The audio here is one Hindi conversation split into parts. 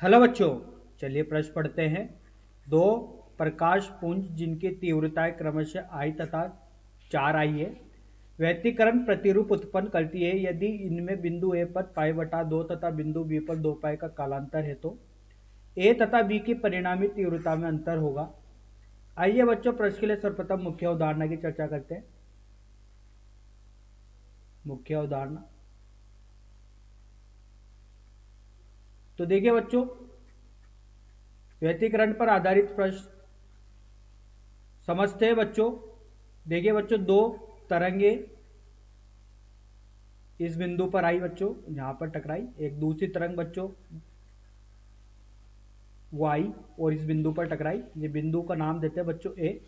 हेलो बच्चों, चलिए प्रश्न पढ़ते हैं। दो प्रकाश पुंज जिनकी तीव्रताएं क्रमशः आई तथा 4 आई है, व्यतिकरण प्रतिरूप उत्पन्न करती है यदि इनमें बिंदु ए पर π/2 तथा बिंदु बी पर 2π का कालांतर है तो ए तथा बी की परिणामी तीव्रता में अंतर होगा। आइए बच्चों, प्रश्न के लिए सर्वप्रथम मुख्य उदाहरण की चर्चा करते हैं। मुख्य उदाहरण तो देखिए बच्चों, व्यतिकरण पर आधारित प्रश्न समझते हैं बच्चों। देखिए बच्चों, दो तरंगे इस बिंदु पर आई बच्चों, यहां पर टकराई। एक दूसरी तरंग बच्चों वो आई और इस बिंदु पर टकराई। ये बिंदु का नाम देते हैं बच्चों ए।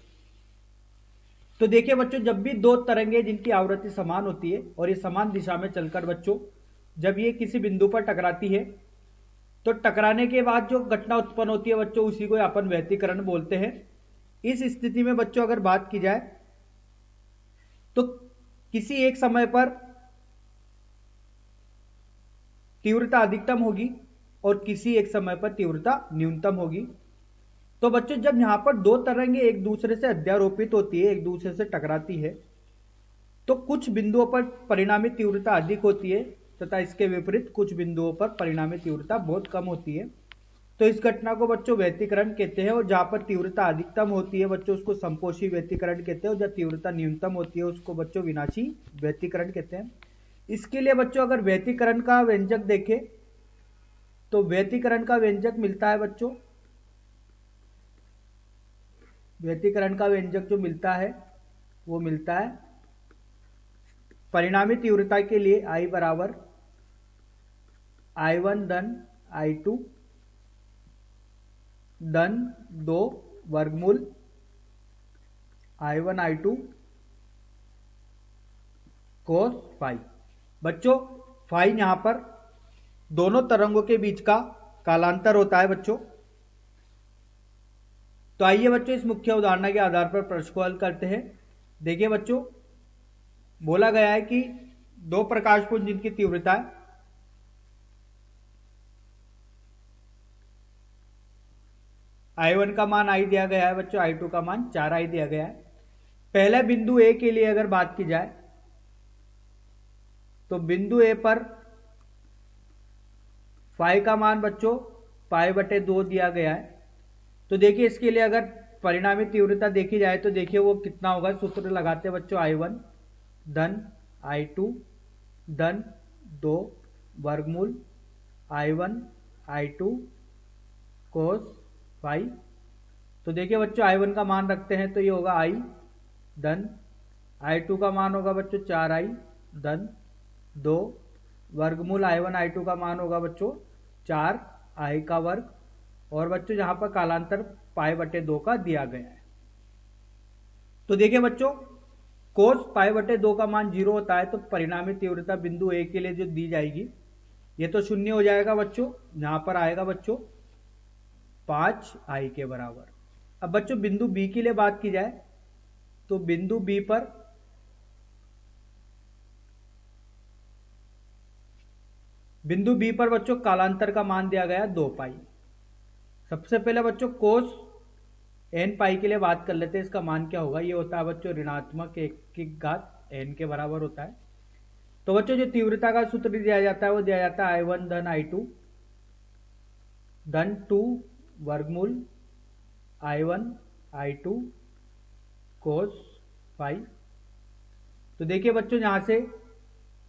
तो देखिए बच्चों, जब भी दो तरंगे जिनकी आवृत्ति समान होती है और ये समान दिशा में चलकर बच्चों जब ये किसी बिंदु पर टकराती है तो टकराने के बाद जो घटना उत्पन्न होती है बच्चों उसी को अपन व्यतिकरण बोलते हैं। इस स्थिति में बच्चों अगर बात की जाए तो किसी एक समय पर तीव्रता अधिकतम होगी और किसी एक समय पर तीव्रता न्यूनतम होगी। तो बच्चों, जब यहां पर दो तरंगे एक दूसरे से अध्यारोपित होती है, एक दूसरे से टकराती है, तो कुछ बिंदुओं पर परिणामी तीव्रता अधिक होती है तथा इसके विपरीत कुछ बिंदुओं पर परिणामी तीव्रता बहुत कम होती है। तो इस घटना को बच्चों व्यतिकरण कहते हैं। और जहां पर तीव्रता अधिकतम होती है बच्चों उसको संपोषी व्यतिकरण कहते हैं, और जब तीव्रता न्यूनतम होती है उसको बच्चों विनाशी व्यतिकरण कहते हैं। इसके लिए बच्चों अगर व्यतिकरण का व्यंजक देखें तो व्यतिकरण का व्यंजक मिलता है बच्चों, व्यतिकरण का व्यंजक जो मिलता है वो मिलता है परिणामी तीव्रता के लिए I बराबर I1 धन I2 धन 2 वर्गमूल I1 I2 कोस फाई। बच्चों फाई यहां पर दोनों तरंगों के बीच का कालांतर होता है बच्चों। तो आइए बच्चों, इस मुख्य उदाहरण के आधार पर प्रश्न को हल करते हैं। देखिए बच्चों, बोला गया है कि दो प्रकाशपुंज जिनकी तीव्रता I1 का मान I दिया गया है बच्चों, I2 का मान 4I दिया गया है। पहले बिंदु ए के लिए अगर बात की जाए तो बिंदु ए पर फाई का मान बच्चों π/2 दिया गया है। तो देखिए इसके लिए अगर परिणामी तीव्रता देखी जाए तो देखिए वो कितना होगा। सूत्र लगाते हैं बच्चों, I1 धन I2 धन 2 वर्गमूल I1 I2 कोस फाई। तो देखिए बच्चों I1 का मान रखते हैं तो ये होगा I धन I2 का मान होगा बच्चों 4I धन 2 वर्गमूल I1 I2 का मान होगा बच्चों 4I का वर्ग। और बच्चों जहां पर कालांतर π/2 का दिया गया है। तो देखिए बच्चों, कोस π/2 का मान 0 होता है तो परिणामी तीव्रता बिंदु ए के लिए जो दी जाएगी ये तो 0 हो जाएगा बच्चों। यहां पर आएगा बच्चों 5I के बराबर। अब बच्चों बिंदु बी के लिए बात की जाए तो बिंदु बी पर बच्चों कालांतर का मान दिया गया 2π। सबसे पहले बच्चों कोस n के लिए बात कर लेते हैं। इसका मान क्या होगा, ये होता है बच्चों ऋणात्मक 1 की घात n के बराबर होता है। तो बच्चों जो तीव्रता का सूत्र दिया जाता है वो दिया जाता है I1 धन I2 धन 2 वर्गमूल I1 I2 कोस फाई। तो देखिए बच्चों यहां से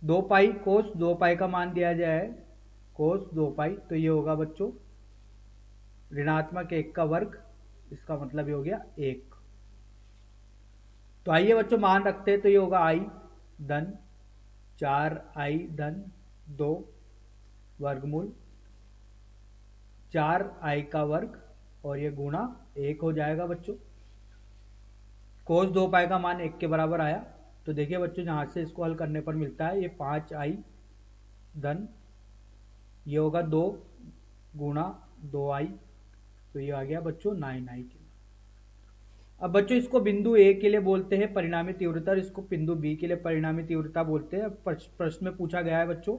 2π कोस 2π का मान दिया जाए कोस 2π, तो ये होगा बच्चों ऋणात्मक 1 का वर्ग। इसका मतलब ये हो गया 1। तो आइए बच्चों मान रखते हैं तो ये होगा I धन 4I धन 2 वर्गमूल 4I का वर्ग और ये गुणा 1 हो जाएगा बच्चों। कोस 2π का मान 1 के बराबर आया। तो देखिए बच्चों यहां से इसको हल करने पर मिलता है ये 5I धन ये होगा 2 गुणा 2I, तो ये आ गया बच्चों 9I के। अब बच्चों इसको बिंदु ए के लिए बोलते हैं परिणामी तीव्रता और इसको बिंदु बी के लिए परिणामी तीव्रता बोलते हैं। प्रश्न में पूछा गया है बच्चों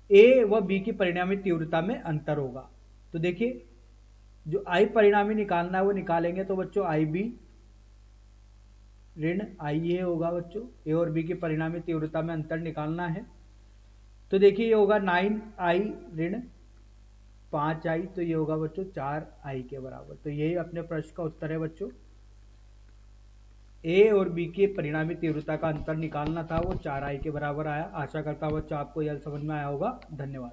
ए व बी की परिणामी तीव्रता में अंतर होगा। तो देखिए जो आई परिणामी निकालना है वो निकालेंगे, तो बच्चों आई बी ऋण आई ए होगा बच्चों। ए और बी की परिणामी तीव्रता में अंतर निकालना है। तो देखिए ये होगा 9i ऋण 5i, तो ये होगा बच्चों 4i के बराबर। तो यही अपने प्रश्न का उत्तर है बच्चों। ए और बी की परिणामी तीव्रता का अंतर निकालना था, वो 4i के बराबर आया। आशा करता हूं बच्चों आपको यह समझ में आया होगा। धन्यवाद।